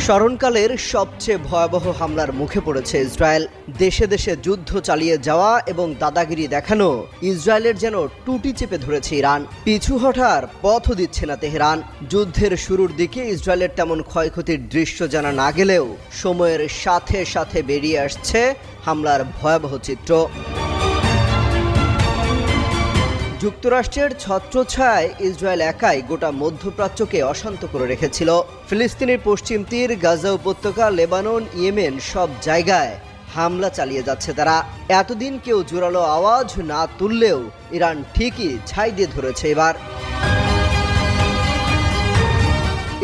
স্মরণকালের সবচেয়ে ভয়াবহ হামলার মুখে পড়েছে ইসরায়েল। দেশে দেশে যুদ্ধ চালিয়ে যাওয়া এবং দাদাগিরি দেখানো ইসরায়েলের যেন টুটি চেপে ধরেছে ইরান। পিছু হঠার পথও দিচ্ছে না তেহরান। যুদ্ধের শুরুর দিকে ইসরায়েলের তেমন ক্ষয়ক্ষতির দৃশ্য জানা না গেলেও সময়ের সাথে সাথে বেরিয়ে আসছে হামলার ভয়াবহ চিত্র। যুক্তরাষ্ট্রের ছত্রছায়ায় ইসরায়েল একাই গোটা মধ্যপ্রাচ্যকে অশান্ত করে রেখেছিল। ফিলিস্তিনের পশ্চিম তীর, গাজা উপত্যকা, লেবানন, ইয়েমেন সব জায়গায় হামলা চালিয়ে যাচ্ছে তারা। এতদিন কেউ জোরালো আওয়াজ না তুললেও ইরান ঠিকই ছাই দিয়ে ধরেছে এবার।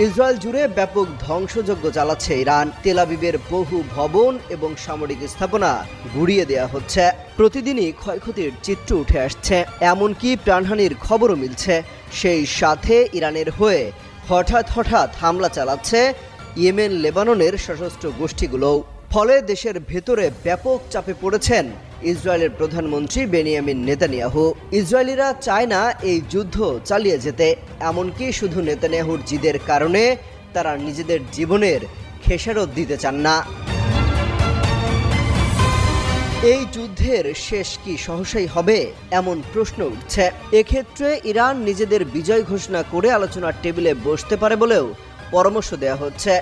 ইসরায়েল জুড়ে ব্যাপক ধ্বংসযজ্ঞ চালাচ্ছে ইরান। তেল আবিবের বহু ভবন এবং সামরিক স্থাপনা গুড়িয়ে দেয়া হচ্ছে। প্রতিদিনই ক্ষয়ক্ষতির চিত্র উঠে আসছে, এমনকি প্রাণহানির খবরও মিলছে। সেই সাথে ইরানের হয়ে হঠাৎ হামলা চালাচ্ছে ইয়েমেন, লেবাননের সশস্ত্র গোষ্ঠীগুলোও। ফলে দেশের ভেতরে ব্যাপক চাপে পড়েছেন ইসরায়েলের প্রধানমন্ত্রী বেনিয়ামিন নেতানিয়াহু। ইসরায়েলিরা চায় না এই যুদ্ধ চালিয়ে যেতে, এমনকি শুধু নেতানিয়াহুর জিদের কারণে তারা নিজেদের জীবনের খেসারত দিতে চান না। এই যুদ্ধের শেষ কি সহসাই হবে, এমন প্রশ্ন উঠছে। এক্ষেত্রে ইরান নিজেদের বিজয় ঘোষণা করে আলোচনার টেবিলে বসতে পারে বলেও পরামর্শ দেওয়া হচ্ছে।